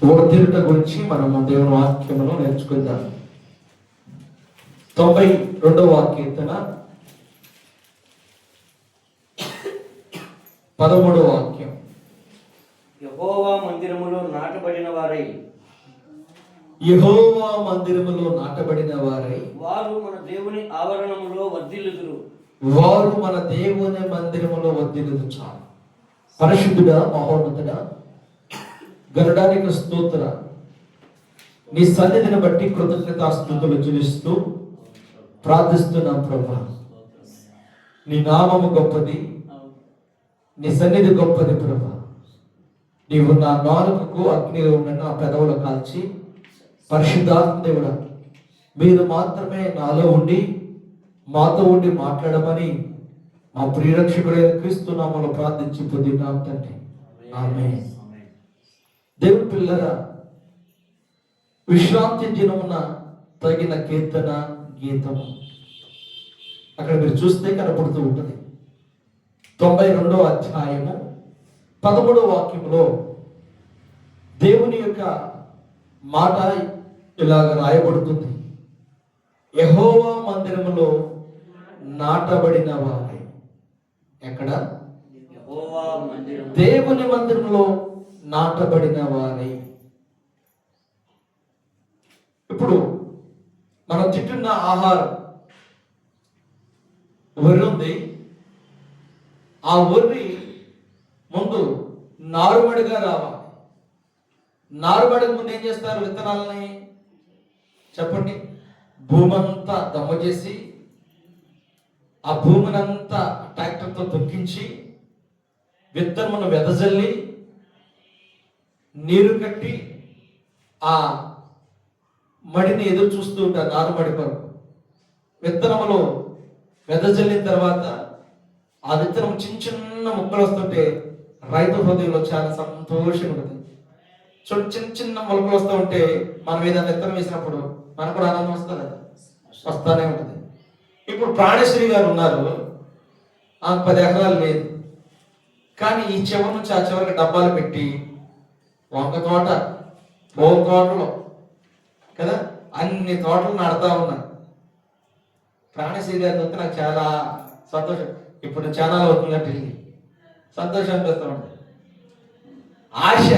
వర్ధిల్లుట గురించి మనము దేవుని వాక్యమును నేర్చుకుందాం. 92వ కీర్తన 13వ వాక్యం. యెహోవా మందిరములో నాటబడిన వారై, యెహోవా మందిరములో నాటబడిన వారై, వారు మన దేవుని ఆవరణములో వర్ధిల్లుదురు. వారు మన దేవుని మందిరములో వర్ధిల్లుదురు. చాలు. పరిశుద్ధుడా, మహోన్నతుడా, గరుడానికి స్తోత్ర. నీ సన్నిధిని బట్టి కృతజ్ఞతాస్తుతులు చెల్లిస్తూ ప్రార్థిస్తున్నాం ప్రభా. నీ నామము గొప్పది, నీ సన్నిధి గొప్పది ప్రభా. నీవు నా నాలుకకు అగ్నిలో ఉన్న నా పెదవులు కాల్చి, పరిశుద్ధాత్మ దేవుడా, మీరు మాత్రమే నాలో ఉండి మాతో ఉండి మాట్లాడమని మా ప్రియరక్షకుడైన క్రీస్తు నామములో ప్రార్థించి పొందినాం తండ్రి. ఆమేన్. దేవుని పిల్లరా, విశ్రాంతి దినమున తగిన కీర్తన గీతము అక్కడ మీరు చూస్తే కనపడుతూ ఉంటుంది. 92వ అధ్యాయము 13వ వాక్యంలో దేవుని యొక్క మాట ఇలాగ రాయబడుతుంది. యెహోవా మందిరములో నాటబడిన వారై. ఎక్కడ? యెహోవా మందిరము, దేవుని మందిరంలో నాటబడిన వారై. ఇప్పుడు మనం తింటున్న ఆహారం వరి ఉంది. ఆ వరి ముందు నారుమడిగా రావాలి. నారుమడికి ముందు ఏం చేస్తారు? విత్తనాలని చెప్పండి. భూమంతా దమ్మ చేసి ఆ భూమినంతా ట్రాక్టర్తో తొక్కించి విత్తనమును వెదజల్లి నీరు కట్టి ఆ మడిని ఎదురు చూస్తూ ఉంటారు. నారుమడి కొరకు విత్తనములో వెదజల్లిన తర్వాత ఆ విత్తనం చిన్న చిన్న ముక్కలు వస్తుంటే రైతు హృదయంలో చాలా సంతోషంగా ఉంటుంది. చిన్న చిన్న మొలకలు వస్తూ ఉంటే మనం ఏదైనా విత్తనం వేసినప్పుడు మనకు కూడా ఆనందం వస్తుంది కదా, వస్తానే ఉంటుంది. ఇప్పుడు ప్రాణేశ్వరి గారు ఉన్నారు. ఆ 10 ఎకరాలు లేదు, కానీ ఈ చివరి నుంచి ఆ చివరికి డబ్బాలు పెట్టి వంక తోట, బోవ తోటలో కదా అన్ని తోటలు నాడుతూ ఉన్నారు. ప్రాణేశ్వరి గారిని వస్తే నాకు చాలా సంతోషం. ఇప్పుడు ఛానల్ అవుతుందంటే సంతోషం అనిపిస్తూ ఉంటుంది. ఆశ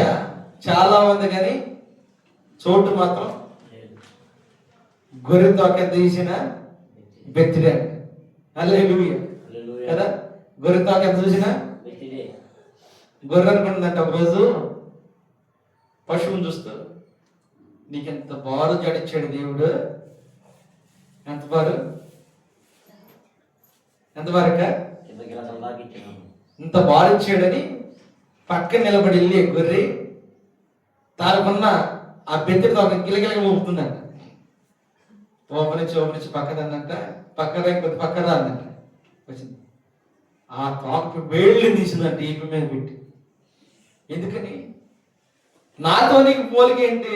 చాలా ఉంది, కానీ చోటు మాత్రం గొర్రె తోక తీసిన బెత్తిడే. హల్లెలూయా కదా. గొర్రె తోక ఎంత చూసినా గొర్రె అనుకుంటుందంటే ఒకరోజు పశువుని చూస్తూ, నీకెంత బారు జడిచ్చాడు దేవుడు, ఎంత బారు, ఎంత బారక, ఇంత బారు ఇచ్చాడని పక్కన నిలబడి వెళ్ళి గొర్రె తానుకున్న ఆ బెత్తిడితో ఒక గిలగిలగా ఊపుతుందంట. ఓపనిచ్చి పక్కదందంట, పక్కన కొద్ది పక్కన అందంట. వచ్చింది ఆ తోక వేళ్ళు తీసిందంట ఈపి మీద పెట్టి. ఎందుకని? నాతో నీకు పోలిక ఏంటి?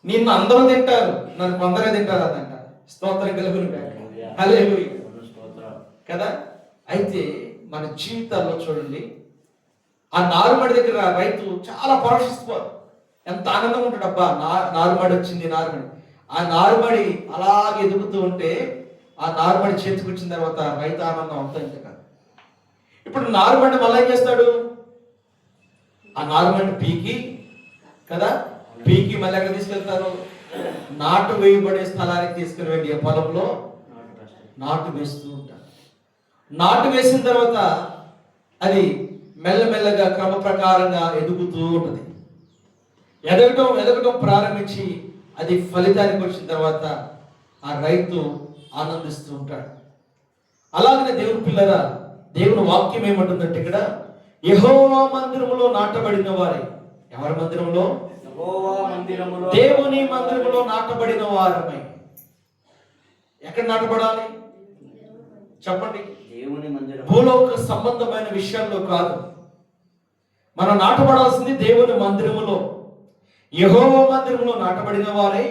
నిన్ను అందరూ తింటారు, నన్ను కొందరే తింటారు అదంట. స్తోత్రం కలుగును హల్లెలూయా కదా. అయితే మన జీవితాల్లో చూడండి, ఆ నారుమడి దగ్గర రైతు చాలా పరోక్షిస్తారు. ఎంత ఆనందం ఉంటాడు. అబ్బా నారుమడి వచ్చింది, నారుమడి. ఆ నారుమడి అలాగే ఎదుగుతూ ఉంటే ఆ నారుమడి చేతికి వచ్చిన తర్వాత రైతు ఆనందం అంతా ఇంత కాదు. ఇప్పుడు నారుమడి మళ్ళీ ఏం చేస్తాడు? ఆ నారుమడి పీకి కదా, పీకి మళ్ళీ ఎక్కడ తీసుకెళ్తారు? నాటు వేయబడే స్థలానికి తీసుకుని వెళ్ళి పొలంలో నాటు వేస్తూ ఉంటారు. నాటు వేసిన తర్వాత అది మెల్లమెల్లగా క్రమ ప్రకారంగా ఎదుగుతూ ఉంటుంది. ఎదగటం ప్రారంభించి అది ఫలితానికి వచ్చిన తర్వాత ఆ రైతు ఆనందిస్తూ ఉంటాడు. అలాగనే దేవుని పిల్లరా, దేవుని వాక్యం ఏమంటుందంటే ఇక్కడ యెహోవా మందిరములో నాటబడిన వారే. ఎవరి మందిరంలో? యెహోవా మందిరములో, దేవుని మందిరములో నాటబడిన వారమై. ఎక్కడ నాటబడాలి చెప్పండి? దేవుని మందిరం. భూలోక సంబంధమైన విషయాల్లో కాదు. మనం నాటబడాల్సింది దేవుని మందిరములో. యెహోవా మందిరములో నాటబడిన వారై,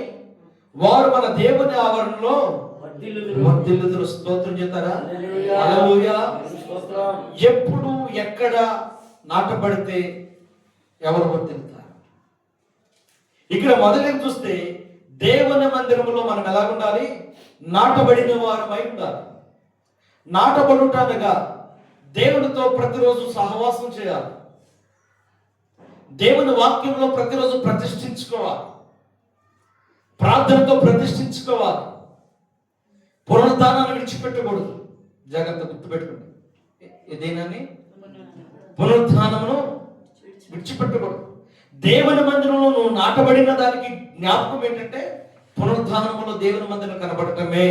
వారు మన దేవుని ఆవరణలో వర్ధిల్లుదురు. స్తోత్రం చేస్తారా? హల్లెలూయా. ఎప్పుడు ఎక్కడ నాటబడితే ఎవరు వర్ధిల్లుతారు? ఇక్కడ మొదలు చూస్తే దేవుని మందిరములో మనం ఎలా ఉండాలి? నాటబడిన వారమై ఉండాలి. నాటబడుటనగా దేవునితో ప్రతిరోజు సహవాసం చేయాలి. దేవుని వాక్యంలో ప్రతిరోజు ప్రతిష్ఠించుకోవాలి. ప్రార్థనతో ప్రతిష్ఠించుకోవాలి. పునరుద్ధానాన్ని విడిచిపెట్టకూడదు. జాగ్రత్త గుర్తుపెట్టుకోండి. ఏదేనని పునరుద్ధానమును విడిచిపెట్టకూడదు. దేవుని మందిరంలో నువ్వు నాటబడిన దానికి జ్ఞాపకం ఏంటంటే పునరుద్ధానములో దేవుని మందిరం కనబడటమే.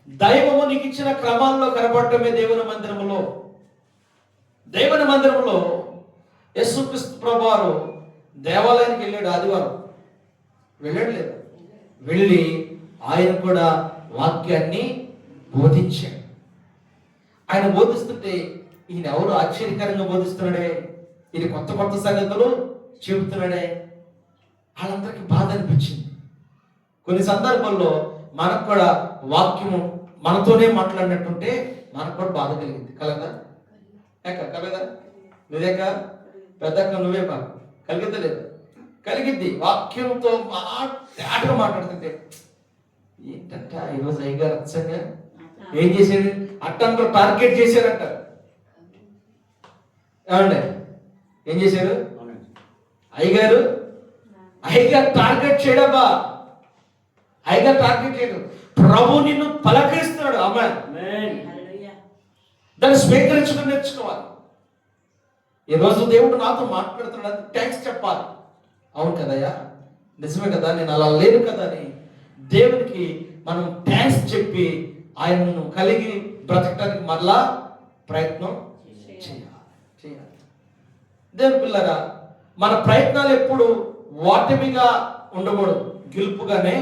దైవము నీకు ఇచ్చిన క్రమాల్లో కనబడటమే దేవుని మందిరములో. దేవుని మందిరంలో యేసుక్రీస్తు ప్రభువారు దేవాలయానికి వెళ్ళాడు. ఆదివారం వెళ్ళాడు లేదా? వెళ్ళి ఆయన కూడా వాక్యాన్ని బోధించాడు. ఆయన బోధిస్తుంటే ఈయన ఎవరు ఆశ్చర్యకరంగా బోధిస్తున్నాడే, ఇది కొత్త కొత్త సంగతులు చెబుతున్నాడే. వాళ్ళందరికీ బాధ అనిపించింది. కొన్ని సందర్భాల్లో మనకు కూడా వాక్యము మనతోనే మాట్లాడినట్టుంటే మనకు కూడా బాధ కలిగింది. కలదా? కలదా? నువ్వేక పెద్దక్క నువ్వే బాధ కలిగిద్దలేదు? కలిగిద్ది. వాక్యంతో తేటగా మాట్లాడుతుంటే ఏంటంట ఈరోజు అయ్యగారు అచ్చంగా ఏం చేశాడు? అట్టంతో టార్గెట్ చేశారంట. ఏమండి ఏం చేశారు? అయ్యగారు టార్గెట్ చేయడబ్బా. అయ్యగారు టార్గెట్ చేయడం. ప్రభు నిన్ను పలకరిస్తున్నాడు. అమ్మ దాన్ని స్వీకరించుకుని నేర్చుకోవాలి. ఈరోజు దేవుడు నాతో మాట్లాడుతున్నాడు, థ్యాంక్స్ చెప్పాలి. అవును కదయ్యా, నిజమే కదా, నేను అలా లేను కదా అని దేవునికి మనం థ్యాంక్స్ చెప్పి ఆయనను కలిగి బ్రతకడానికి మరలా ప్రయత్నం చేయాలి. దేవుని పిల్లరా, మన ప్రయత్నాలు ఎప్పుడు ఓటమిగా ఉండకూడదు, గెలుపుగానే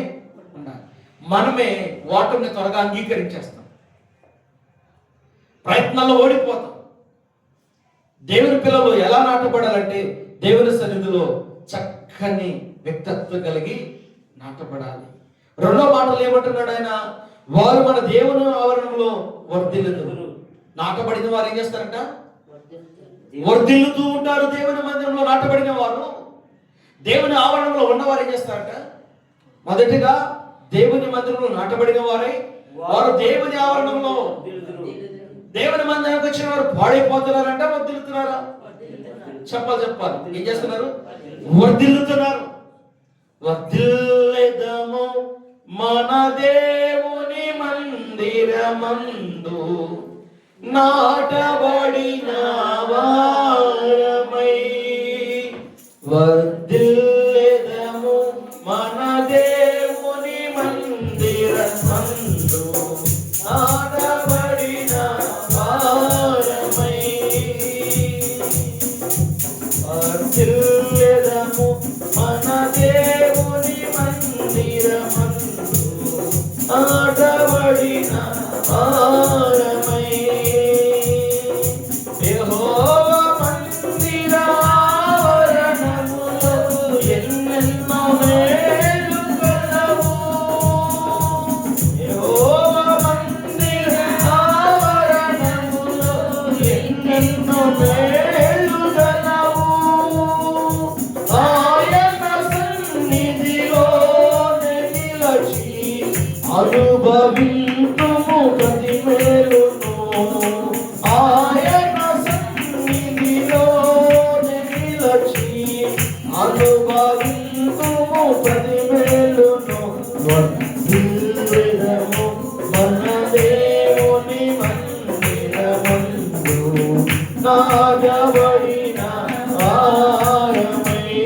ఉండాలి. మనమే ఓటమిని త్వరగా అంగీకరించేస్తాం, ప్రయత్నాల్లో ఓడిపోతాం. దేవుని పిల్లలు ఎలా నాటపడాలంటే దేవుని సన్నిధిలో చక్కని వ్యక్తిత్వం కలిగి నాటపడాలి. రెండో మాటలు ఏమంటున్నాడు ఆయన? వారు మన దేవుని ఆవరణంలో వర్ధిల్లుతారు. నాటబడిన వారు ఏం చేస్తారంట? వర్ధిల్లుతూ ఉంటారు. దేవుని మందిరంలో నాటబడిన వారు, దేవుని ఆవరణంలో ఉన్నవారు ఏం చేస్తారంట? మొదటిగా దేవుని మందిరంలో నాటబడిన వారై వారు దేవుని ఆవరణంలో, దేవుని మందిరానికి వచ్చిన వారు పాడైపోతున్నారంట, వర్ధిల్లుతున్నారా? చెప్పాలి. ఏం చేస్తున్నారు? వర్ధిల్లుతున్నారు. వర్ధిల్లెదము మన దేవుని మందిరమందు నాటబడిన వారమై. వర్ధిల్లెదము మన దేవుని మందిరమందు నాటబడిన వారమై. వర్ధిల్లెదము మన దేవుని మందిరమందు నాటబడిన వారమై. యెహోవా మందిర ఆవరణములో ఎన్నెన్నో మేలు కలవు. యెహోవా మందిర ఆవరణములో ఎన్నెన్నో మేలు కలవు. ఆయన సన్నిధిలో నిలిచి అనుభవింతుము ప్రతి మేలును. ఆయన సన్నిధిలో నిలిచి అనుభవింతుము ప్రతి మేలును. వర్ధిల్లెదము మన దేవుని మందిరమందు నాటబడిన వారమై.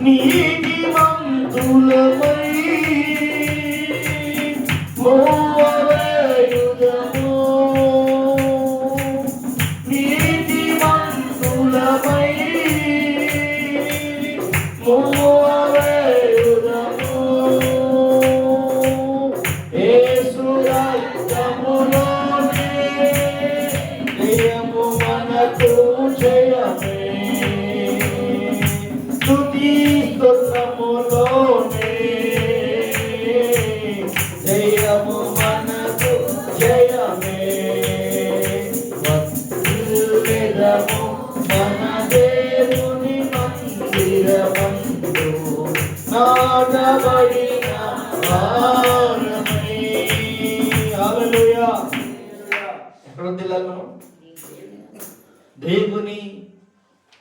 నీతిమంతులమై మోవవేయుదము. నీతిమంతులమై మోవవేయుదము. వారమై. హల్లెలూయా. ఎక్కడ వదిలాలి మనం? దేవుని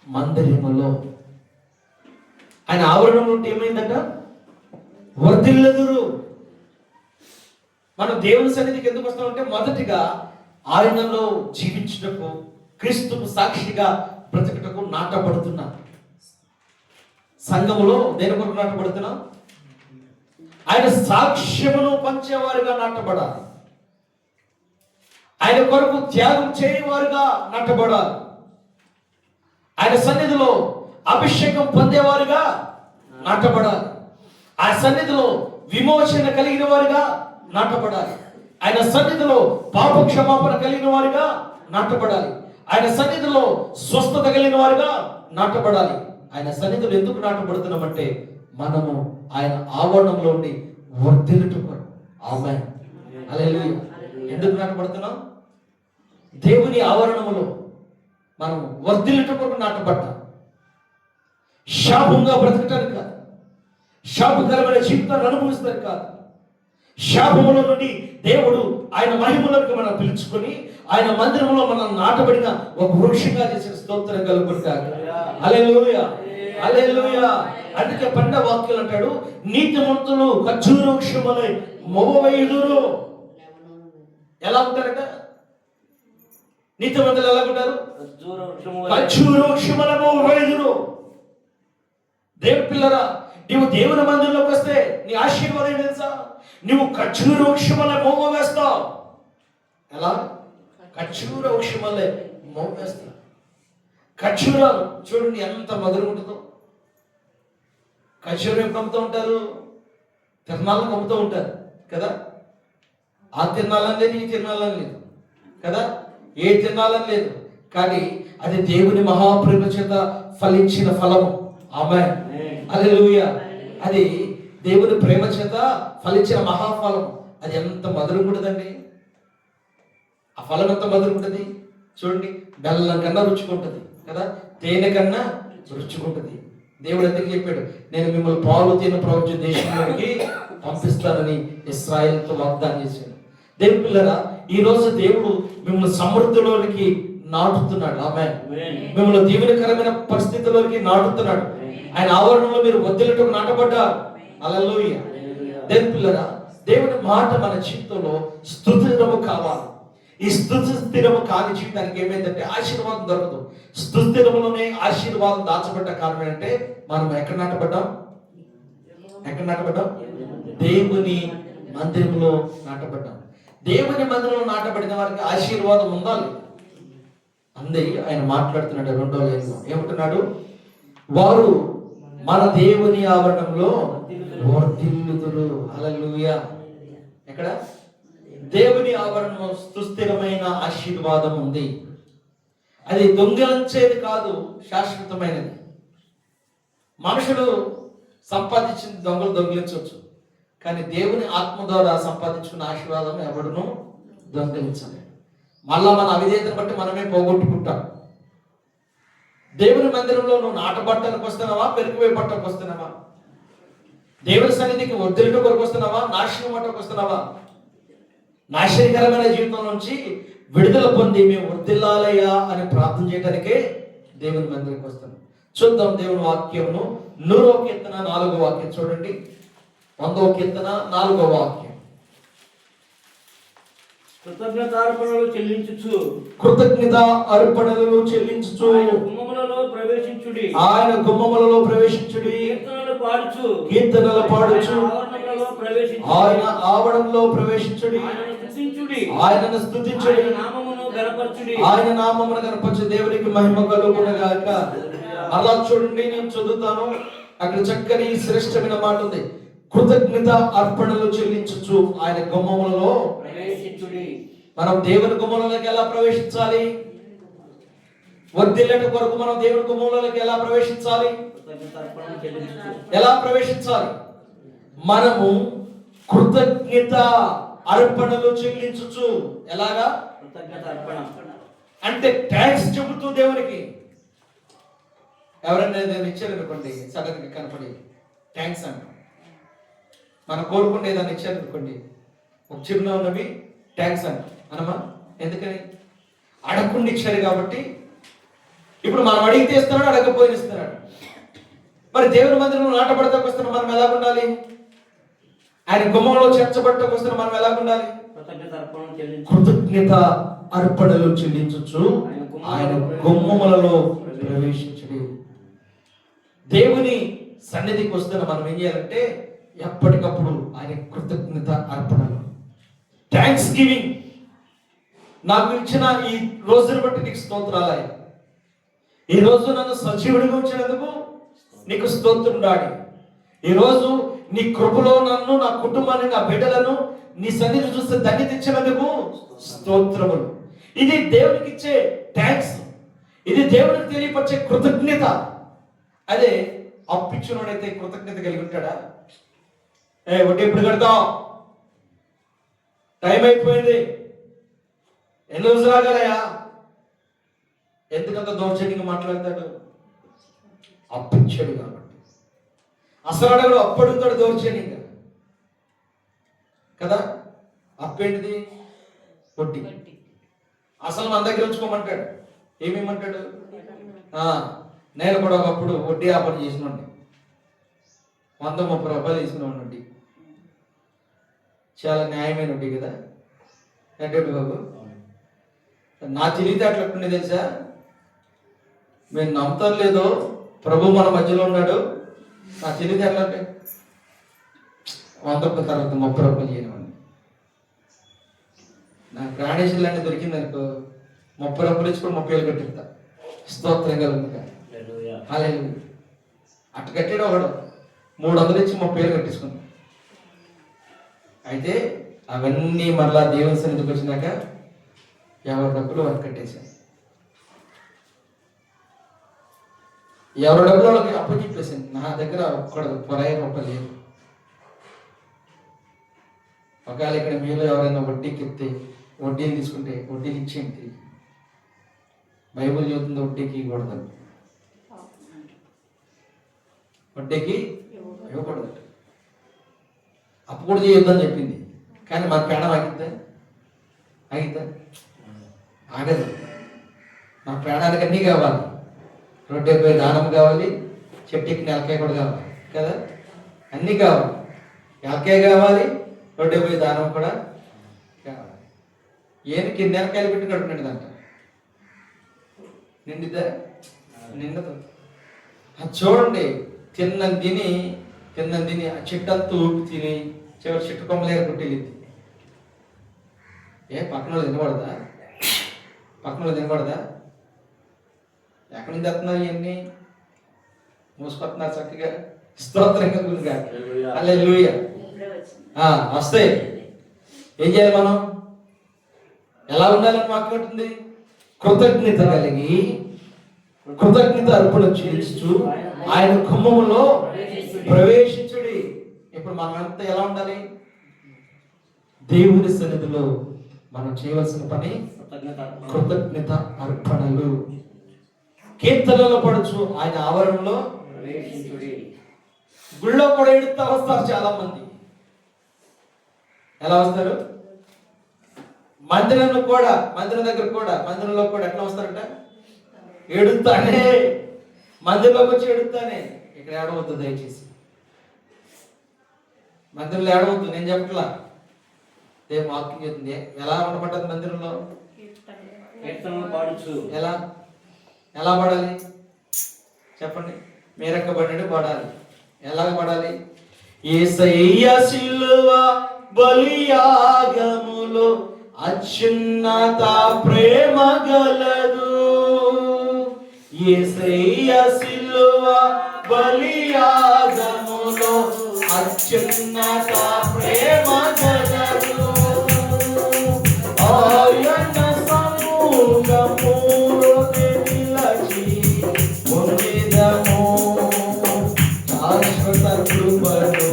మందిరములో. ఆయన ఆవరణం నుండి ఏమైందట? వర్ధిల్లెదరు. మనం దేవుని సన్నిధికి ఎందుకు వస్తామంటే మొదటిగా ఆయనలో జీవించుటకు, క్రీస్తుకు సాక్షిగా బ్రతుకుటకు నాటబడుతున్నా. సంఘములో దేని కొరకు నాటబడుతున్నా? ఆయన సాక్ష్యమును పంచేవారుగా నాటబడాలి. ఆయన కొరకు త్యాగం చేయవారుగా నాటబడాలి. ఆయన సన్నిధిలో అభిషేకం పొందేవారుగా నాటబడాలి. ఆ సన్నిధిలో విమోచన కలిగిన వారుగా నాటబడాలి. ఆయన సన్నిధిలో పాప క్షమాపణ కలిగిన వారుగా నాటబడాలి. ఆయన సన్నిధిలో స్వస్థత కలిగిన వారుగా నాటబడాలి. ఆయన సన్నిధిలో ఎందుకు నాటబడుతున్నామంటే మనము ఆయన ఆవరణంలో ఉండి వర్ధిల్లుటకు. ఆమేన్. హల్లెలూయా. ఎందుకు నాటబడుతున్నాం? దేవుని ఆవరణములో మనం వర్ధిల్లుటకు నాటబడ్డాం. శాపంగా బ్రతకటానికి కాదు, శాపకరమైన జీవితాన్ని అనుభవిస్తారు కాదు. శాపములో నుండి దేవుడు ఆయన మహిమలోకి మనం పిలుచుకొని ఆయన మందిరంలో మనం నాటబడిన ఒక వృక్షంగా చేసిన స్తోత్రం కలుగుతారు. హల్లెలూయా, హల్లెలూయా. అందుకే పండ వాక్యాలు అంటాడు, నీతిమంతులు ఖర్జూర వృక్షములై మొవ్వవేయుదురు. ఎలా ఉంటారట? నీతిమంతులు ఎలా ఉంటారు? ఖర్జూర వృక్షముల మొవ్వవేయుదురు. దేవుని పిల్లరా, నీవు దేవుని మందిరంలోకి వస్తే నీ ఆశీర్వాదం తెలుసా? నువ్వు ఖర్జూర వృక్షముల మొవ్వ వేస్తావు. ఎలా? ఖర్జూర వృక్షములే మొవ్వ వేస్తావు. ఖర్జూరాలు చూడండి ఎంత మధురం ఉంటుందో. ఖర్జూరం ఎప్పుడు అమ్ముతూ ఉంటారు? తిరణాలకు అమ్ముతూ ఉంటారు కదా. ఆ తిరణాలని లేదు, ఈ తిరణాలని లేదు కదా, ఏ తిరణాలని లేదు. కానీ అది దేవుని మహాప్రేమ చేత ఫలించిన ఫలము. ఆమేన్. హల్లెలూయా. అది దేవుని ప్రేమ చేత ఫలించిన మహాఫలం. అది ఎంత మధురం ఉంటుందండి. ఆ ఫలం ఎంత మధురం ఉంటుంది చూడండి. బెల్లం కన్నా రుచుకుంటుంది కదా, తేనె కన్నా రుచుకుంటుంది. దేవుడు ఎందుకు చెప్పాడు? నేను మిమ్మల్ని పాలు తేనె ప్రవహించే దేశంలోకి పంపిస్తానని ఇశ్రాయేలుతో వాగ్దానం చేశాడు. దేవుని పిల్లరా, ఈ రోజు దేవుడు మిమ్మల్ని సమృద్ధిలోనికి నాటుతున్నాడు. ఆమేన్. మిమ్మల్ని దీవెనకరమైన పరిస్థితుల్లోకి నాటుతున్నాడు. ఆయన ఆవరణలో మీరు వదిలేటకు నాటబడ్డారు. హల్లెలూయా. దేవుని పిల్లరా, దేవుని మాట మన జీవితంలో స్తుతిరము కావాలి. ఈ స్థిరము కాని జీవితానికి ఏమైందంటే ఆశీర్వాదం దొరకదు. స్థిరములోనే ఆశీర్వాదం దాచబడ్డ కారణం అంటే మనం ఎక్కడ నాటబడ్డాం? ఎక్కడ నాటబడ్డాం? దేవుని మందిరంలో నాటబడ్డాం. దేవుని మందిరంలో నాటబడిన వారికి ఆశీర్వాదం ఉండాలి. అందే ఆయన మాట్లాడుతున్నాడు 2వ లైన్లో. ఏమంటున్నాడు? వారు మన దేవుని ఆవరణంలో వర్ధిల్లుదురు. హల్లెలూయా. ఎక్కడ? దేవుని ఆవరణంలో సుస్థిరమైన ఆశీర్వాదం ఉంది. అది దొంగలించేది కాదు, శాశ్వతమైనది. మనుషులు సంపాదించిన దొంగలు దొంగిలించవచ్చు, కానీ దేవుని ఆత్మ ద్వారా సంపాదించుకున్న ఆశీర్వాదం ఎవడును దొంగిలించలేదు. మళ్ళా మన అవిధేయతను బట్టి మనమే పోగొట్టుకుంటాం. దేవుని మందిరంలో నువ్వు నాటబట్టడానికి వస్తున్నావా, పెరిగిపోయి పట్టకు వస్తున్నావా? దేవుని సన్నిధికి వర్ధిల్లుట కొరకు వస్తున్నావా, నాశనం పట్టకు వస్తున్నావా? నాశనకరమైన జీవితం నుంచి విడుదల పొంది మేము వర్ధిల్లాలయ్యా అని ప్రార్థన చేయడానికే దేవుని మందిరికి వస్తాం. చూద్దాం దేవుని వాక్యమును. 100వ కీర్తన 4వ వాక్యం చూడండి. 100వ కీర్తన 4వ వాక్యం. కృతజ్ఞత అర్పణలు చెల్లించుచు ఆయన గుమ్మములలో ప్రవేశించుడి. కీర్తనలు పాడుచు ఆయన ఆవరణంలో ప్రవేశించుడి. ఆయనను స్తుతించుడి. ఆయన నామమును గణపరచు. దేవునికి మహిమ కలుగునుగాక. అలా చూడండి, నేను చదువుతాను. అక్కడ చక్కని శ్రేష్టమైన మాట ఉంది. కృతజ్ఞత అర్పణలు చెల్లించుచు ఆయన గుమ్మములలో ప్రవేశించుడి. మనం దేవుని గుమ్మములలోకి ఎలా ప్రవేశించాలి? వర్ధిల్లట కొరకు మనం దేవుని గుమ్మములలోకి ఎలా ప్రవేశించాలి? ఎలా ప్రవేశించాలి? మనము కృతజ్ఞత అర్పణలు చెల్లించుచు. ఎలాగా? కృతజ్ఞత అర్పణ అంటే థ్యాంక్స్ చెబుతూ దేవునికి. ఎవరైనా ఏదైనా ఇచ్చారనుకోండి, సడన్గా కనపడి థ్యాంక్స్ అంటాం. మనం కోరుకుంటే ఏదైనా ఇచ్చారు అనుకోండి, ఒక చిరునవ్వు ఉన్నవి థ్యాంక్స్ అంట అనమా? ఎందుకని? అడగకుండా ఇచ్చారు కాబట్టి. ఇప్పుడు మనం అడిగితే ఇస్తున్నాడు, అడగకపోయిన ఇస్తున్నాడు. మరి దేవుని మందిరంలో నాటపడతాకు వస్తున్న మనం ఎలా ఉండాలి? ఆయన గుమ్మంలో చేర్చబడటకు వస్తున్న మనం ఎలా ఉండాలి? కృతజ్ఞత అర్పణలు చెల్లించచ్చు, ఆయన గుమ్మములలో ప్రవేశించడు. దేవుని సన్నిధికి వస్తున్న మనం ఏం చేయాలంటే ఎప్పటికప్పుడు ఆయన కృతజ్ఞత అర్పణలు, థ్యాంక్స్ గివింగ్. నాకు ఇచ్చిన ఈ రోజును బట్టి నీకు స్తోత్రాలయ్యా. ఈ రోజు నన్ను సజీవుడిగా ఉంచినందుకు నీకు స్తోత్రం డాడి. ఈరోజు నీ కృపలో నన్ను, నా కుటుంబాన్ని, నా బిడ్డలను నీ సన్నిధి చూస్తే ధన్యత ఇచ్చినందుకు స్తోత్రములు. ఇది దేవునికి ఇచ్చే థ్యాంక్స్, ఇది దేవునికి తెలియపరిచే కృతజ్ఞత. అదే అప్పిచ్చినోడైతే కృతజ్ఞత కలిగి ఉంటాడా? వడ్డీ ఎప్పుడు కడతావు, టైం అయిపోయింది, ఎన్ని రోజులు రాగలయా, ఎందుకంత దౌర్జన్యంగా మాట్లాడతాడు? అప్పిచ్చాడు కాబట్టి. అసలు అడగడు, అప్పడుగుతాడు దౌర్జన్యంగా కదా. అప్పేంటిది? వడ్డీ. అసలు మన దగ్గర ఉంచుకోమంటాడు. ఏమేమంటాడు? నేను కూడా ఒకప్పుడు వడ్డీ వ్యాపారం చేసినండి, 130 రూపాయలు తీసుకున్నామండి. చాలా న్యాయమైన వడ్డీ కదా. అంటే బాబు నా తెలివితే అట్లా ఎట్లుండే తెలుసా? మీరు నమ్ముతారు లేదో, ప్రభు మన మధ్యలో ఉన్నాడు. నా తెలివితే ఎట్లా అంటే 100 రూపాయల తర్వాత 30 రూపాయలు చేయనివ్వండి. నా గ్రాడేషన్ లాంటి దొరికింది అనుకో, 30 రూపాయలు ఇచ్చి కూడా 30 వేలు కట్టిస్తా. స్తోత్రం కలుగుతా. అట్ట కట్టాడు ఒకడు, 300 ఇచ్చి 30 వేలు కట్టించుకున్నాం. అయితే అవన్నీ మరలా దేవుని సన్నిధికి వచ్చినాక ఎవరి డబ్బులు వారికి కట్టేశాను. ఎవరి డబ్బులు వాళ్ళకి అప్పు చెప్పేసాను. నా దగ్గర ఒక్కడు పొరాయి రూపాయలు లేదు. ఒకవేళ ఇక్కడ మీలో ఎవరైనా వడ్డీకి ఎత్తే, వడ్డీని తీసుకుంటే వడ్డీకి ఇచ్చేయండి. బైబుల్ చెబుతుంది వడ్డీకి ఇవ్వకూడదు, వడ్డీకి ఇవ్వకూడదు, అప్పు కూడా చేయొద్దని చెప్పింది. కానీ మన ప్రాణం ఆగిద్దా? ఆగిద్దా? ఆగదు. మా ప్రాణానికి అన్నీ కావాలి. రోడ్డు పోయి దానం కావాలి, చెట్టుకి నెలకాయ కూడా కావాలి కదా. అన్నీ కావాలి, నెలకాయ కావాలి, రోడ్డు పోయి దానం కూడా కావాలి. ఏనికి నెలకాయలు పెట్టి కడుపు నిండుదంట. నిండిద్దా? నిండదు. అది చూడండి, తిన్నది తిని ఆ చెట్టు అంతా ఊపి తిని చివరి చెట్టు కొమ్మలేరు కొట్టేది. పక్కన వాళ్ళు తినకూడదా? పక్కన వాళ్ళు తినకూడదా? ఎక్కడి నుంచి వస్తున్నావు? ఇవన్నీ మూసుకొస్తున్నారు చక్కగా. స్తోత్రంగా గురుగా హల్లెలూయా. వస్తాయి. ఏం చేయాలి మనం? ఎలా ఉండాలని వాక్యం ఉంటుంది? కృతజ్ఞత కలిగి కృతజ్ఞత అర్పణ చేస్తూ ఆయన గుమ్మములో ప్రవేశించుడి. ఇప్పుడు మనం అంతా ఎలా ఉండాలి? దేవుని సన్నిధిలో మనం చేయవలసిన పని కృతజ్ఞత అర్పణలు. కీర్తనలో పడచ్చు, ఆయన ఆవరణలో గుళ్ళో కూడా ఎడుతా వస్తారు చాలా మంది. ఎలా వస్తారు? మందిరం దగ్గర కూడా, మందిరంలో కూడా ఎట్లా వస్తారంట? ఎడుతానే. మందిరంలోకి వచ్చి ఎడుతానే. ఇక్కడ ఏడవద్దు దయచేసి, మందిరంలో ఏడవద్దు. నేను చెప్పట్లా, దేవు వాక్యం చెప్తుంది. ఎలా ఉండబడ్డది మందిరంలో? ఎలా ఎలా పడాలి చెప్పండి? మీరెక్కబడినట్టు పడాలి. ఎలాగ పడాలి? యేసయ్య సిలువ బలియాగములో అత్యున్నత ప్రేమ గలదు. యేసయ్య సిలువ బలియాగములో అత్యున్నత ప్రేమ గలదు. ఆయన సముఖములో నిలిచి పొందెదము శాశ్వత కృపను.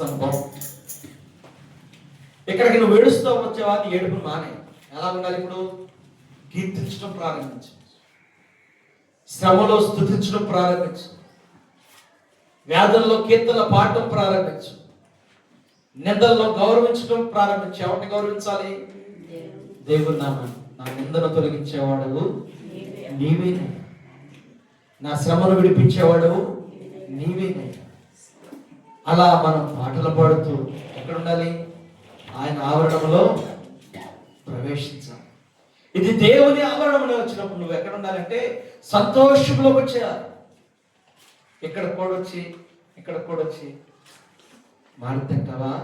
ఆనందిస్తాను బాగుంది. ఇక్కడికి నువ్వు ఏడుస్తూ వచ్చావా, నీ ఏడుపును మానే. ఎలా ఉండాలి ఇప్పుడు? కీర్తించడం ప్రారంభించు, శ్రమలో స్తుతించడం ప్రారంభించు, వ్యాధుల్లో కీర్తనలు పాడటం ప్రారంభించు, నిందల్లో గౌరవించడం ప్రారంభించు. ఎవరిని గౌరవించాలి? దేవుని నామాన్ని. నా నిందను తొలగించేవాడు నీవేనే, నా శ్రమను విడిపించేవాడు నీవేనే. అలా మనం పాటలు పాడుతూ ఎక్కడ ఉండాలి? ఆయన ఆవరణంలో ప్రవేశించాలి. ఇది దేవుని ఆవరణంలో వచ్చినప్పుడు నువ్వు ఎక్కడ ఉండాలంటే సంతోషంలోకి వచ్చేయాలి. ఇక్కడ కూడొచ్చి మారుతంటావా?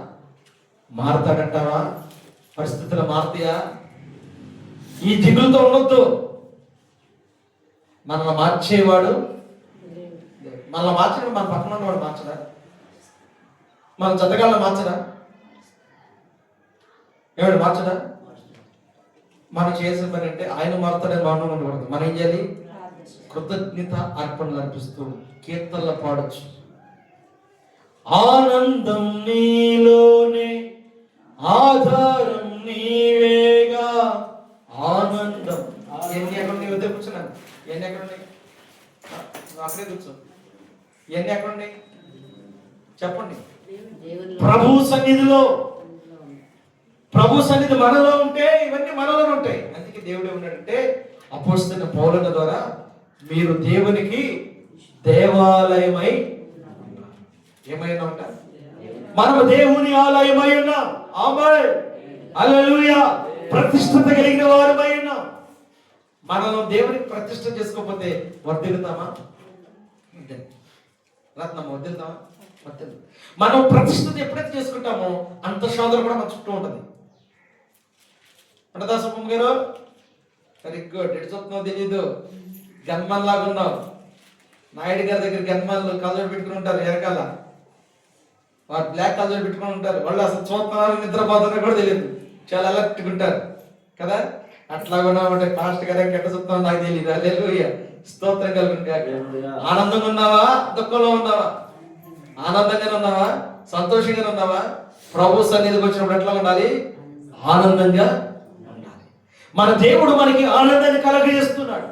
మారుతాడంటావా? పరిస్థితులు మారుతాయా? ఈ దిగులుతో ఉండొద్దు. మనల్ని మార్చేవాడు, మనల్ని మార్చడం మన పక్కన ఉన్నవాడు మార్చడా? మన జతగాళ్ళని మార్చడా? ఏవాడు మార్చడా? మనం చేసిన పని అంటే ఆయన మారుతాడని మనం ఉండకూడదు. మనం ఏం చేయాలి? కృతజ్ఞత అర్పణలు అర్పిస్తూ కీర్తనలు పాడొచ్చు. ఆనందం నీలోనే, ఆధారం నీవేగా, ఆనందం. ఎన్ని ఎక్కడ నీ వద్ద కూర్చున్నాను? ఎన్ని ఎక్కడ ఉన్నాయి? అక్కడే కూర్చో. ఇవన్నీ ఎక్కడ ఉన్నాయి చెప్పండి. ప్రభు సన్నిధిలో, ప్రభు సన్నిధి మనలో ఉంటే ఇవన్నీ మనలో ఉంటాయి. అందుకే దేవుడు ఏమన్నాడంటే అపోస్తలుడైన పౌలు ద్వారా మీరు దేవునికి దేవాలయమై ఏమైనా ఉంటారు. మనము దేవుని ఆలయమై ఉన్నాం. ఆమేన్, హల్లెలూయా. ప్రతిష్ఠత కలిగిన వారమై ఉన్నాం. మనం దేవునికి ప్రతిష్ఠ చేసుకోకపోతే వర్ధిల్లుతామా? రత్నమా? వర్ధిల్లుతామా? మనం ప్రతిష్ఠత ఎప్పుడైతే చేసుకుంటామో అంత శోధన కూడా మన చుట్టూ ఉంటుంది. ఉండదా సుబ్బమ్మ గారు? Very good. ఎటు చూస్తున్నావు తెలీదు, గన్మన్ లాగా ఉన్నావు. నాయుడు గారి దగ్గర గన్మన్లు కలర్ పెట్టుకుని ఉంటారు వెనకాల, వారు బ్లాక్ కలర్ పెట్టుకుని ఉంటారు. వాళ్ళు అసలు చూస్తున్నారు నిద్రపోతున్నా కూడా తెలియదు, చాలా అలర్ట్గా ఉంటారు కదా. అట్లా ఉన్నామంటే ఫాస్ట్ గా ఎట్ట చూస్తున్నావు నాకు తెలియదు. హల్లెలూయా, స్తోత్రం కలుగును. ఆనందంగా ఉన్నావా? దుఃఖంలో ఉన్నావా? ఆనందంగానే ఉన్నావా? సంతోషంగానే ఉన్నావా? ప్రభు సన్నిధికి వచ్చినప్పుడు ఎట్లా ఉండాలి? ఆనందంగా ఉండాలి. మన దేవుడు మనకి ఆనందాన్ని కలగజేస్తున్నాడు.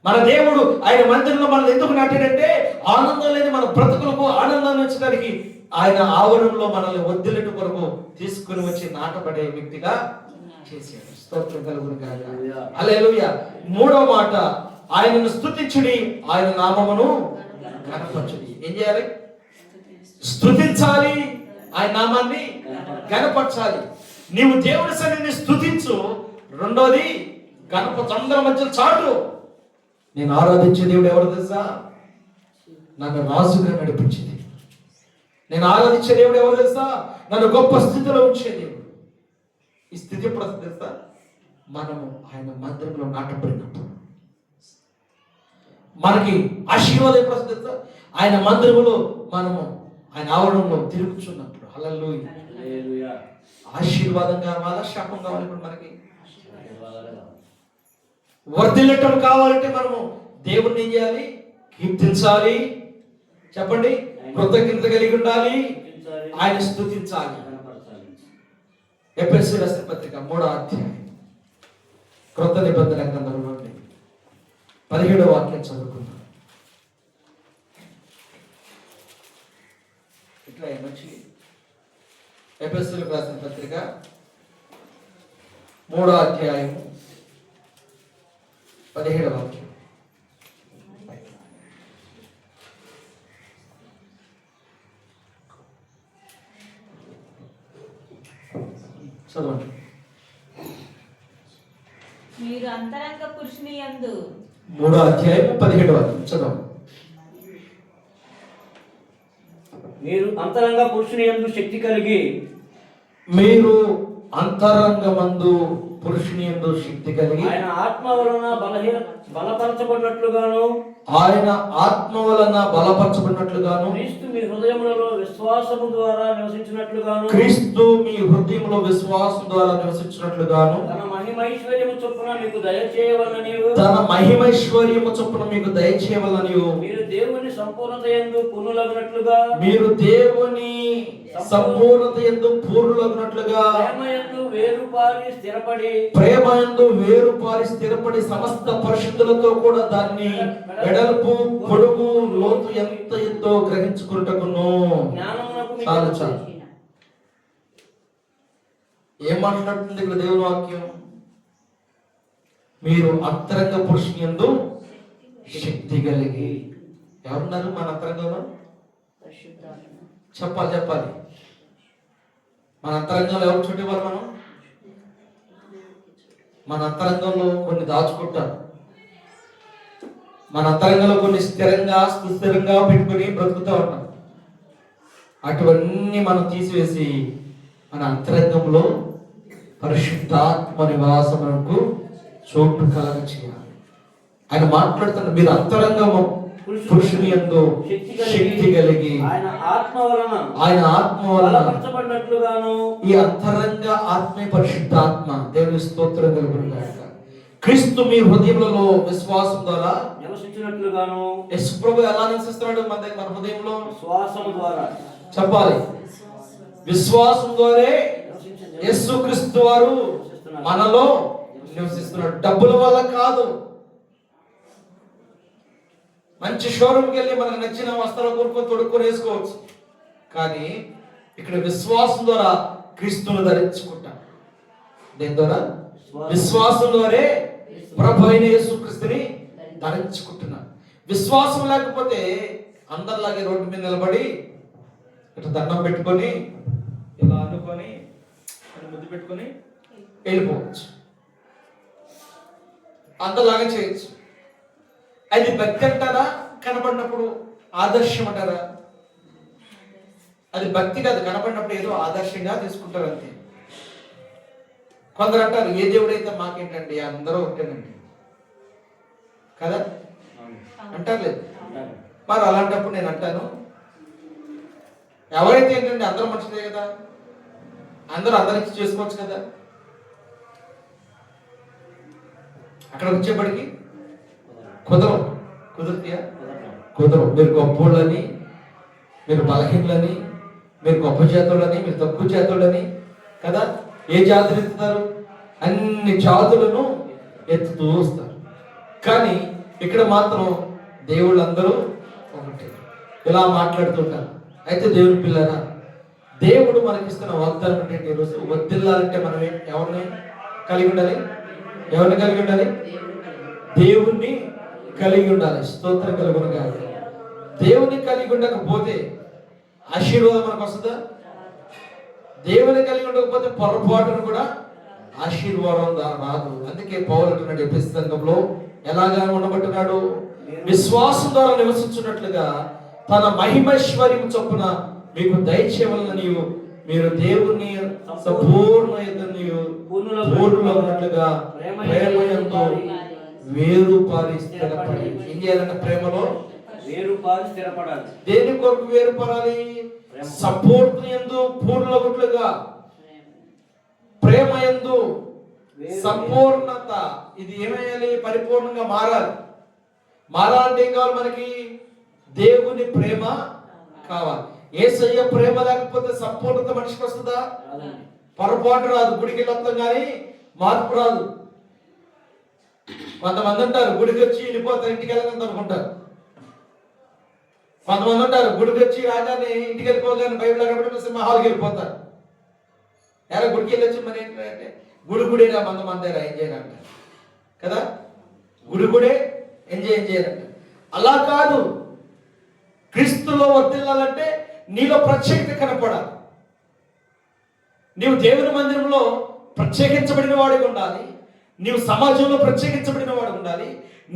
మన దేవుడు ఆయన మందిరంలో మనల్ని ఎందుకు నాటాడంటే ఆనందం లేని మన బ్రతుకులకు ఆనందాన్ని వచ్చడానికి ఆయన ఆవరణంలో మనల్ని వదిలేటు కొరకు తీసుకుని వచ్చి నాటపడే వ్యక్తిగా చేశాడు. స్తోత్రం కలుగును గాక. హల్లెలూయా. మూడో మాట, ఆయనను స్తుతించుడి, ఆయన నామమును గణపరచుడి. ఏం చేయాలి? స్తుతించాలి, ఆయన నామాన్ని గణపరచాలి. నీవు దేవుని సన్నిధిని స్తుతించు. రెండోది గణపతి అందరి మధ్య చాటు. నేను ఆరాధించే దేవుడు ఎవరు తెలుసా? నన్ను రాజుగా నడిపించేది. నేను ఆరాధించే దేవుడు ఎవరు తెలుసా? నన్ను గొప్ప స్థితిలో ఉంచే దేవుడు. ఈ స్థితి ఎప్పుడు తెలుసా? మనము ఆయన మందిరంలో నాటబడినప్పుడు. మనకి ఆశీర్వాదం ఎప్పుడు తెలుసా? ఆయన మందిరంలో మనము ఆయన ఆవరణంలో తిరుగుతున్నప్పుడు. హల్లెలూయా. ఆశీర్వాదం కావాలా, శాపం కావాలి? ఇప్పుడు మనకి వర్ధిల్లటం కావాలంటే మనము దేవుణ్ణి ఏం చేయాలి? కీర్తించాలి. చెప్పండి, కృతజ్ఞత కలిగి ఉండాలి, ఆయన స్తుతించాలి. ఎఫెసీయుల రాసిన పత్రిక 3వ అధ్యాయం క్రొత్త నిబంధన గ్రంథంలో 17వ వాక్యం చదువుకుందాం. ఇట్లా మంచి ఎఫెసీయులకు రాసిన పత్రిక 3వ అధ్యాయం 17వ వాక్యం. చదవండి. మీరు అంతరంగ పురుషుని యందు 3వ అధ్యాయం 17వ వాక్యం చదవండి. మీరు అంతరంగ పురుషుని యందు శక్తి కలిగి, మీరు అంతరంగమందు పురుషుని యందు శక్తి కలిగి ఆయన ఆత్మ వలన బలపరచబడినట్లుగాను ఆయన ఆత్మ వలన బలపరచబడినట్లుగాను క్రీస్తు మీ హృదయములలో విశ్వాసము ద్వారా నివసించినట్లుగాను క్రీస్తు మీ హృదయంలో విశ్వాసం ద్వారా నివసించినట్లుగాను తన మహిమైశ్వర్యము చొప్పున మీకు దయచేయవలననియు తన మహిమైశ్వర్యము చొప్పున మీకు దయచేయవలనియు మీరు దేవుని సంపూర్ణత యందు పూర్ణులగునట్లుగా మీరు దేవుని సంపూర్ణత యందు పూర్ణులగునట్లుగా ప్రేమ యందు వేరుపారి స్థిరపడి సమస్త పరిశుద్ధులతో కూడా దాన్ని వెడల్పు పొడుగు లోతు ఎంత ఎంతో గ్రహించుకుంటకును. చాలు చాలు. ఏం మాట్లాడుతుంది ఇక్కడ దేవుని వాక్యం? మీరు అంతరంగ పురుషుని యందు శక్తి కలిగి. ఎవరున్నారు మన అంతరంగంలో? చెప్పాలి. మన అంతరంగంలో ఎవరు చుట్టేవారు? మన అంతరంగంలో కొన్ని దాచుకుంటారు. మన అంతరంగంలో కొన్ని సుస్థిరంగా పెట్టుకుని బ్రతుకుతూ ఉంటాం. అటువన్నీ మనం తీసివేసి మన అంతరంగంలో పరిశుద్ధాత్మ నివాసమునకు చోటు కలగ చేయాలి. ఆయన మాట్లాడుతున్న మీరు అంతరంగము పురుషుని యందు శక్తి కలిగి ఆయన ఆత్మ వలన బలపరచబడినట్లుగాను. ఈ అంతరంగ ఆత్మే పరిశుద్ధాత్మ దేవుని స్తోత్రం కలుగును గాక. క్రీస్తు మీ హృదయములలో విశ్వాసం ద్వారా నివసించినట్లుగాను. యేసు ప్రభు ఎలా నివసిస్తున్నాడు మన హృదయంలో? విశ్వాసము ద్వారా. చెప్పాలి. విశ్వాసం ద్వారా యేసు క్రీస్తు వారు మనలో నివసిస్తున్నాడు. డబ్బుల వల్ల కాదు. మంచి షోరూమ్కి వెళ్ళి మనకు నచ్చిన వస్త్రాలు కొనుక్కొని తొడుక్కొని వేసుకోవచ్చు. కానీ ఇక్కడ విశ్వాసం ద్వారా క్రీస్తును ధరించుకుంటాం. దేని ద్వారా? విశ్వాసం ద్వారా ప్రభు అయిన యేసుక్రీస్తుని ధరించుకుంటున్నాం. విశ్వాసం లేకపోతే అందరిలాగే రోడ్డు మీద నిలబడి ఇట్లా దండం పెట్టుకొని ఇలా అనుకొని ముద్దు పెట్టుకొని వెళ్ళిపోవచ్చు. అందరిలాగా చేయొచ్చు. అది భక్తి అంటారా? కనపడినప్పుడు ఆదర్శం అంటారా? అది భక్తి కాదు. కనపడినప్పుడు ఏదో ఆదర్శంగా తీసుకుంటారు అంతే. కొందరు అంటారు ఏ దేవుడైతే మాకేంటండి అందరూ ఒకటేనండి కదా అంటారు. లేదు మరి అలాంటప్పుడు నేను అంటాను ఎవరైతే ఏంటండి అందరూ మనుషులే కదా, అందరూ అందరికి చేసుకోవచ్చు కదా. అక్కడ వచ్చేప్పటికి కుదరవు. మీరు గొప్పోళ్ళని, మీరు బలహీనులని, మీరు గొప్ప జాతులని, మీరు తక్కువ జాతులని కదా. ఏ జాతులు ఎత్తుతారు? అన్ని జాతులను ఎత్తుతూ వస్తారు. కానీ ఇక్కడ మాత్రం దేవుళ్ళందరూ ఒకటి ఇలా మాట్లాడుతుంటారు. అయితే దేవుని పిల్లరా, దేవుడు మనకిస్తున్న వాగ్దానం ఏంటంటే ఈరోజు వర్ధిల్లాలంటే మనం ఎవరిని కలిగి ఉండాలి? దేవుణ్ణి కలిగి ఉండాలి. స్తోత్రం కలుగును గాక. దేవుని కలిగి ఉండకపోతే ఆశీర్వాదం మనకు వస్తుందా? దేవుని కలిగి ఉండకపోతే పొరపాటును కూడా ఆశీర్వాదం రాదు. అందుకే పౌలు అంటున్నాడు ఎఫెసీ సంఘంలో ఎలాగా ఉండబట్టున్నాడు? విశ్వాసం ద్వారా నివసించున్నట్లుగా తన మహిమైశ్వర్యం చొప్పున మీకు దయచేయవలన మీరు దేవుని సంపూర్ణ పూర్ణులుగా ఉన్నట్లుగా ప్రేమయంతో వేరుపారి స్థిరపడి. ఏం చేయాలంటే ప్రేమలో వేరుపారి స్థిరపడాలి. దేని కొరకు వేరుపడాలి? సంపూర్ణ యందు పూర్ణులుగా, ప్రేమ యందు సంపూర్ణత. ఇది ఏమయ్యాలి? పరిపూర్ణంగా మారాలంటే ఏం కావాలి మనకి? దేవుని ప్రేమ కావాలి. యేసయ్య ప్రేమ లేకపోతే సంపూర్ణత మనిషికి వస్తుందా? పొరపాటు రాదు. గుడికి వెళ్ళొస్తాం కానీ మార్పు రాదు. కొంతమంది ఉంటారు గుడికి వచ్చి వెళ్ళిపోతారు, ఇంటికి వెళ్ళగలదు అనుకుంటారు. కొంతమంది ఉంటారు గుడికి వచ్చి రాగానే ఇంటికి వెళ్ళిపోగానే బైబిల్ అక్కడ సినిమా హాల్కి వెళ్ళిపోతారు. ఎలా గుడికి వెళ్ళొచ్చి మరి ఏంటంటే గుడిరా మందేరా ఎంజాయ్ అంటారు కదా. గుడే ఎంజాయ్ చేయాలంట. అలా కాదు. క్రీస్తులో వర్ధిల్లాలంటే నీలో ప్రత్యేకత కనపడాలి. నీవు దేవుని మందిరంలో ప్రత్యేకించబడిన వాడిగా ఉండాలి. నీవు సమాజంలో ప్రత్యేకించబడిన వాడు ఉండాలి.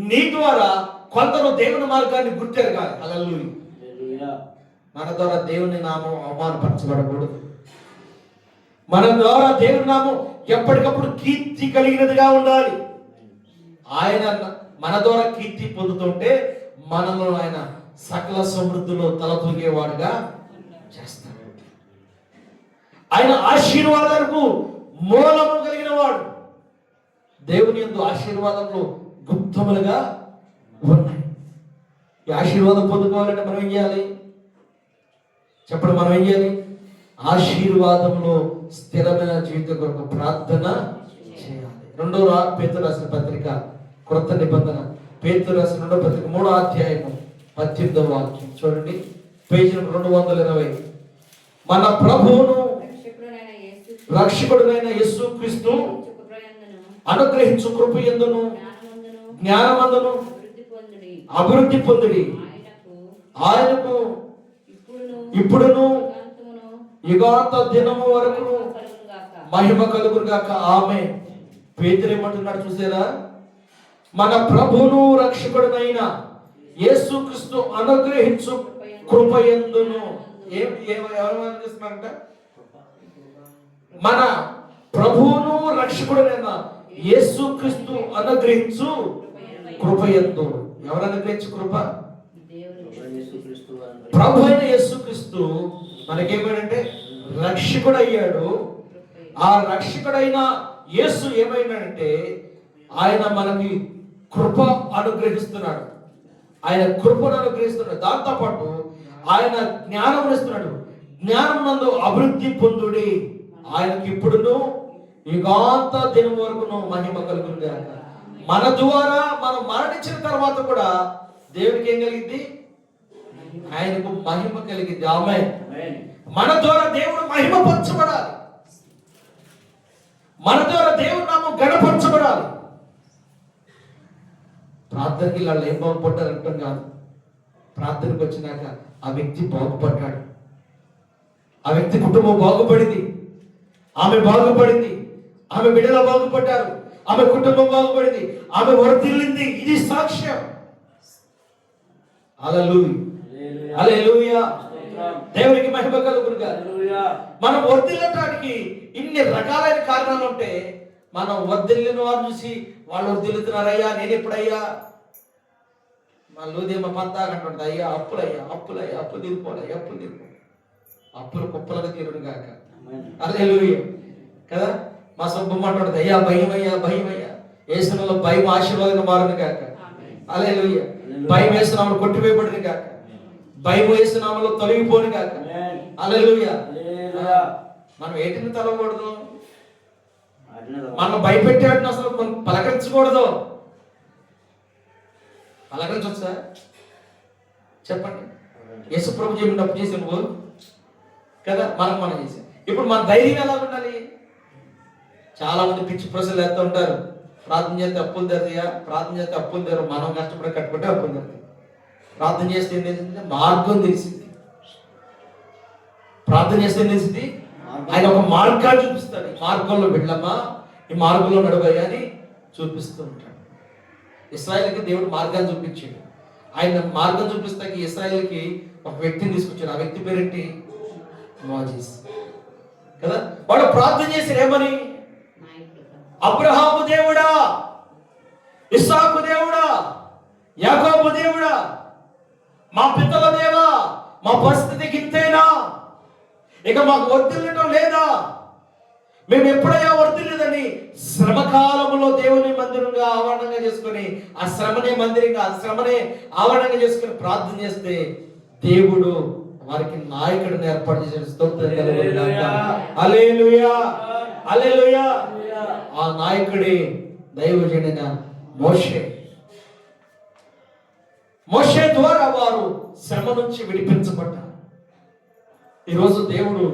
నీ ద్వారా కొందరు దేవుని మార్గాన్ని గుర్తెరగాలి. హల్లెలూయా. మన ద్వారా దేవుని నామం అవమానపరచబడకూడదు. మన ద్వారా దేవుని నామం ఎప్పటికప్పుడు కీర్తి కలిగినదిగా ఉండాలి. ఆయన మన ద్వారా కీర్తి పొందుతుంటే మనలో ఆయన సకల సమృద్ధిలో తలతూగేవాడుగా చేస్తాడు. ఆయన ఆశీర్వాదాలకు మూలము కలిగిన వాడు. దేవుని యందు ఆశీర్వాదంలో గుప్తములుగా ఉన్నాయి. ఈ ఆశీర్వాదం పొందుకోవాలంటే మనం ఏం చేయాలి చెప్పండి? మనం ఏం చేయాలి? ఆశీర్వాదంలో స్థిరమైన జీవితం కొరకు ప్రార్థన చేయాలి. పేతురు రాసిన పత్రిక క్రొత్త నిబంధన, పేతురు రాసిన 2వ పత్రిక 3వ అధ్యాయము 18వ వాక్యం చూడండి, పేజీ 220. మన ప్రభువును రక్షకుడునైన యేసుక్రీస్తు అనుగ్రహించు కృప యందును జ్ఞానమందును అభివృద్ధి పొందుడి. ఆయనకు ఇప్పుడును యుగాంత దినము వరకు మహిమ కలుగునుగాక. ఆమె పేతురు ఏమంటున్నాడు చూసారా? మన ప్రభువును రక్షకుడునైన యేసుక్రీస్తు అనుగ్రహించు కృప యందును ఏమనిపిస్తున్నారంట? మన ప్రభువును రక్షకుడునైన యేసుక్రీస్తు అనుగ్రహించు కృప యందు. ఎవరు అనుగ్రహించు కృప? ప్రభు అయిన యేసుక్రీస్తు మనకేమైందంటే రక్షకుడు అయ్యాడు. ఆ రక్షకుడైన యేసు ఏమైనాడంటే ఆయన మనకి కృప అనుగ్రహిస్తున్నాడు. ఆయన కృపను అనుగ్రహిస్తున్నాడు. దాంతోపాటు ఆయన జ్ఞానం ఇస్తున్నాడు. జ్ఞానం నందు అభివృద్ధి పొందుడి. ఆయనకి ఇప్పుడును యుగాంత దినం వరకును మహిమ కలుగునుగాక. మన ద్వారా మనం మరణించిన తర్వాత కూడా దేవునికి ఏం కలిగింది? ఆయనకు మహిమ కలిగింది. ఆమేన్. మన ద్వారా దేవుడు మహిమ పంచబడాలి. మన ద్వారా దేవుడు నామం గణపరచబడాలి. ప్రార్థనకి వాళ్ళు ఏం బాగుపడ్డారు అంటాం కాదు. ప్రార్థనకు వచ్చినాక ఆ వ్యక్తి బాగుపడ్డాడు, ఆ వ్యక్తి కుటుంబం బాగుపడింది, ఆమె బాగుపడింది, ఆమె బిడ్డలు బాగుపడ్డారు, ఆమె కుటుంబం బాగుపడింది, ఆమె వర్ధిల్లింది. ఇది సాక్ష్యం. హల్లెలూయా, హల్లెలూయా. దేవునికి మహిమ కలుగునుగాక. మనం వర్ధిల్లటానికి ఇన్ని రకాలైన కారణాలు ఉంటే మనం వర్ధిల్లిన వారు చూసి వాళ్ళు వర్ధిల్లుతున్నారయ్యా, నేను ఎప్పుడయ్యా మా లూదేమ పంతాగంటుంది, అయ్యా అప్పులయ్యా అప్పులయ్యా అప్పులు తీరిపోలయ్యా అప్పులు తీరిపో, అప్పులు కుప్పలుగా తీరుడుగాక. హల్లెలూయా కదా. మా సుబ్బమ్మ అంటుంది, అయ్యా భయం అయ్యా భయం అయ్యా. యేసులో భయం ఆశీర్వాదంగా మారును గాక. హల్లెలూయా. భయం వేస్తున్నాము కొట్టివేయబడిన గాక. భయం వేస్తున్నాములో తొలగిపోను గాక. హల్లెలూయా. మనం ఏటిని తలవకూడదు, మనం భయపెట్టాడిని అసలు మనం పలకరించకూడదు. పలకరించొచ్చా చెప్పండి? యేసు ప్రభు చేయమని తప్పు చేసి నువ్వు కదా, మనం చేసాం. ఇప్పుడు మన ధైర్యం ఎలా ఉండాలి? చాలా మంది పిచ్చి ప్రశ్నలు వేస్తూ ఉంటారు. ప్రార్థన చేస్తే అప్పులు తెరదయా, ప్రార్థన చేస్తే అప్పులు తెరు, మనం కష్టపడి కట్టుకుంటే అప్పులు తెరది. ప్రార్థన చేస్తే ఏం తెలిసింది? మార్గం తెలిసింది. ప్రార్థన చేస్తే ఏం తెలిసింది? ఆయన ఒక మార్గాన్ని చూపిస్తాడు. ఈ మార్గంలో వెళ్ళమ్మా, ఈ మార్గంలో నడవయ్యా అని చూపిస్తూ ఉంటాడు. ఇశ్రాయేలుకి దేవుడు మార్గాన్ని చూపించాడు. ఆయన మార్గం చూపిస్తాకి ఇశ్రాయేలుకి ఒక వ్యక్తిని తీసుకొచ్చాడు. ఆ వ్యక్తి పేరేంటి? మోజెస్ కదా. వాడు ప్రార్థన చేశాడు ఏమని? అబ్రహాము దేవుడా, ఇస్సాకు దేవుడా, యాకోబు దేవుడా, మా పితల దేవా, మా పరిస్థితికి ఇంతేనా? ఇక మాకు వర్ధిల్లటం లేదా? మేము ఎప్పుడైనా వర్ధిల్లేదని శ్రమకాలంలో దేవుని మందిరంగా ఆవరణంగా చేసుకుని ఆ శ్రమనే మందిరంగా ఆ శ్రమనే ఆవరణంగా చేసుకుని ప్రార్థన చేస్తే దేవుడు వారికి నాయకుడిని ఏర్పాటు చేసిన స్తోత్రం కలుగునుగాక. హల్లెలూయా, హల్లెలూయా. ఆ నాయకుడి దైవజనుడైన మోషే. మోషే ద్వారా వారు శ్రమ నుంచి విడిపించబడ్డారు. ఈరోజు దేవుడు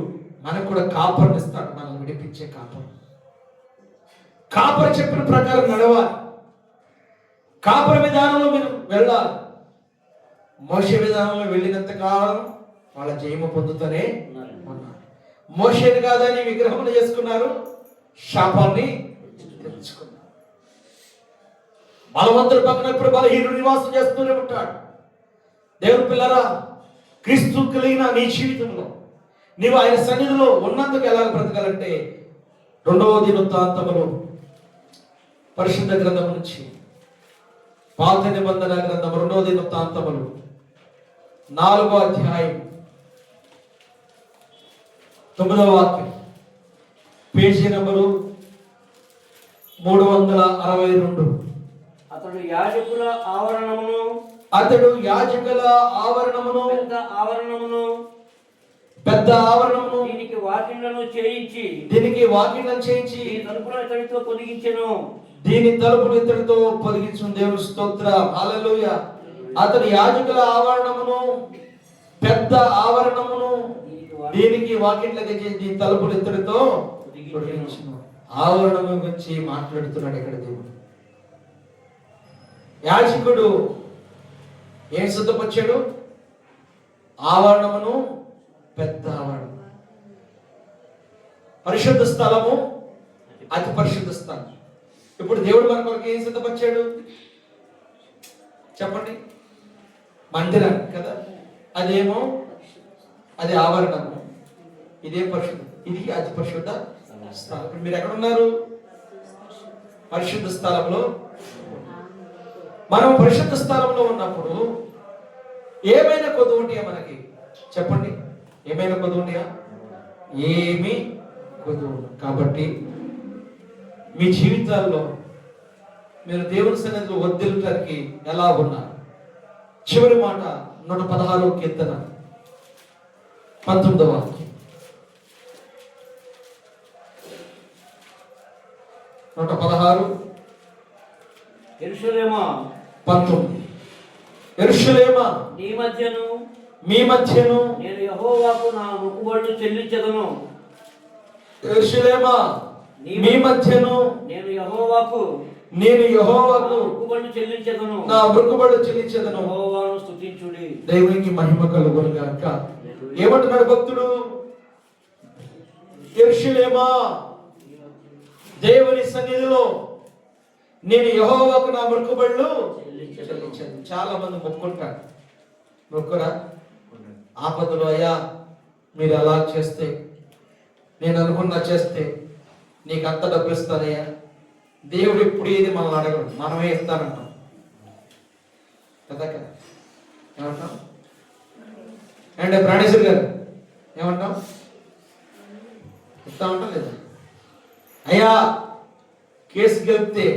మనకు కూడా కాపరినిస్తాడు, మనల్ని విడిపించే కాపరి. కాపరి చెప్పిన ప్రకారం నడవాలి. కాపరి విధానంలో మీరు వెళ్ళాలి. మోషే విధానంలో వెళ్ళినంత కాలం వాళ్ళ జయము పొందుతూనే ఉన్నారు. మోషేని కాదని విగ్రహములు చేసుకున్నారు, శాపాన్ని తెచ్చుకున్నారు. బలవంతుడి పక్కన ఇప్పుడు బలహీనుడు నివాసం చేస్తూనే ఉంటాడు. దేవుని పిల్లరా, క్రీస్తు కలిగిన నీ జీవితంలో నీవు ఆయన సన్నిధిలో ఉన్నందుకు ఎలా బ్రతకాలంటే 2వ దినవృత్తాంతములు పరిశుద్ధ గ్రంథం నుంచి పాత నిబంధన గ్రంథం 2వ దినవృత్తాంతములు 4వ అధ్యాయం 9వ వాక్యం, పేజీ నంబరు 362. అతడు యాజకుల ఆవరణమును పెద్ద ఆవరణమును దీనికి వాకిళ్లను చేయించి చేయించి తలుపులను ఇతడితో పొదిగించెను. దీని తలుపులు ఇతడితో పొదిగించు. దేవుని స్తోత్రం, హల్లెలూయా. అతడు యాజకుల ఆవరణమును పెద్ద ఆవరణమును దీనికి వాకిట్లకి చేసి తలుపులు ఇతడితో పొదిగించును. ఆవరణము గురించి మాట్లాడుతున్నాడు ఇక్కడ దేవుడు. యాజకుడు ఏం సిద్ధపరిచాడు? ఆవరణమును పెద్ద ఆవరణం. పరిశుద్ధ స్థలము, అతి పరిశుద్ధ స్థలం. ఇప్పుడు దేవుడు మన కొరకు ఏం సిద్ధపరిచాడు చెప్పండి? మందిరం కదా, అదేమో అది ఆవరణము, ఇదే పరిశుద్ధ, ఇది అతి పరిశుద్ధ స్థలం. ఇప్పుడు మీరు ఎక్కడ ఉన్నారు? పరిశుద్ధ స్థలంలో. మనం పరిశుద్ధ స్థలంలో ఉన్నప్పుడు ఏమైనా కొద్దు ఉంటాయా మనకి? చెప్పండి, ఏమైనా కొద్దు ఉంటాయా? ఏమీ కొద్దు ఉండవు. కాబట్టి మీ జీవితాల్లో మీరు దేవుని సన్నిధిలో వర్ధిల్లటానికి ఎలా ఉన్నారు? చివరి మాట 116వ కీర్తన 19వ వాక్యం. 116 యెరూషలేమా 19. యెరూషలేమా, మీ మధ్యను నేను యెహోవాకు నా మొక్కుబడులు చెల్లించెదను. యెరూషలేమా, మీ మధ్యను నేను యెహోవాకు మొక్కుబడులు చెల్లించెదను. నా మొక్కుబడులు చెల్లించెదను. యెహోవాను స్తుతించుడి. దేవునికి మహిమ కలుగును గాక. ఏమంటున్నాడు భక్తుడు? యెరూషలేమా, దేవుని సన్నిధిలో నేను యెహోవాకు నా మొక్కుబడులు చెల్లించాను. చాలా మంది మొక్కుంటారు. మొక్కురా? ఆపదలు, అయ్యా మీరు అలా చేస్తే, నేను అనుకున్నా చేస్తే నీకు అంత డబ్బు ఇస్తానయ్యా. దేవుడు ఇప్పుడు ఏది మనల్ని అడగడు, మనమే ఇస్తానంటాం కదా. ఏమంటాం? అంటే ప్రాణేశ్వర్ గారు ఏమంటాం? ఇస్తా ఉంటాం లేదా? అయ్యా కేసు గెలిపితే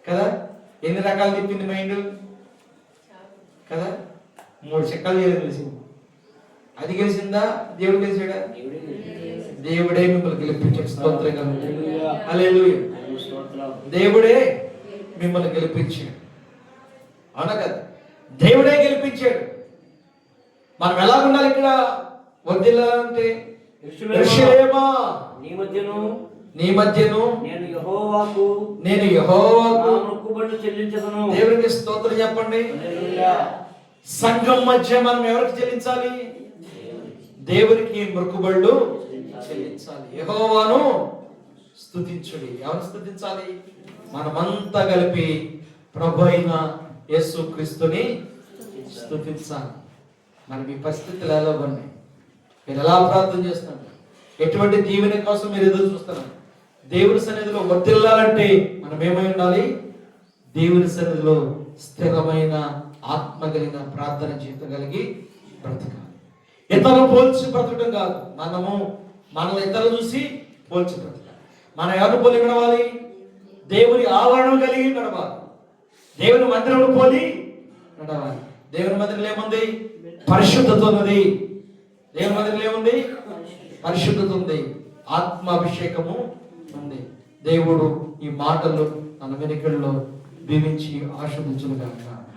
కదా, ఎన్ని రకాలు చెప్పింది మైండ్ కదా. 3 చెక్కలు గెలిచింది. అది గెలిచిందా? దేవుడు గెలిచాడా? దేవుడే మిమ్మల్ని గెలిపించాడు. స్తోత్రంగా. హల్లెలూయా. దేవుడే మిమ్మల్ని గెలిపించాడు. అవునా కదా? దేవుడే గెలిపించాడు. మనం ఎలా ఉండాలి ఇక్కడ వర్ధిల్లాలంటే? యెరూషలేమా, నీ మధ్యను నేను యెహోవాకు నా మొక్కుబడులు చెల్లించెదను. దేవునికి స్తోత్రం చెప్పండి. హల్లెలూయా. సంఘం మధ్య మనం ఎవరికి చెల్లించాలి? దేవునికి మొక్కుబడులు చెల్లించాలి. యెహోవాను స్తుతించుడి. ఎవరు స్తుతించాలి? మనమంతా కలిపి ప్రభు అయిన యేసుక్రీస్తుని స్తుతించాలి. మరి మీ పరిస్థితులు ఎలా ఉన్నాయి? మీరు ఎలా ప్రార్థన చేస్తున్నారు? ఎటువంటి దీవెన కోసం మీరు ఎదురు చూస్తున్నారు? దేవుని సన్నిధిలో వర్ధిల్లాలంటే మనం ఏమై ఉండాలి? దేవుని సన్నిధిలో స్థిరమైన ఆత్మ కలిగిన ప్రార్థన జీవితం కలిగి బ్రతకాలి. ఇతరులు పోల్చి బ్రతకడం కాదు. మనల్ని ఇతరులు చూసి పోల్చి బ్రతకాలి. మనం ఎవరిని పోలి నడవాలి? దేవుని ఆవరణం కలిగి నడవాలి. దేవుని మందిరం పోలి నడవాలి. దేవుని మందిరంలో ఏముంది? పరిశుద్ధత ఉన్నది. దేవుని మందిరంలో ఏముంది? పరిశుద్ధత ఉంది. ఆత్మాభిషేకము ఉంది. దేవుడు ఈ మాటలు మన వెనుకల్లో దీవించి ఆశీర్వదించును గాక.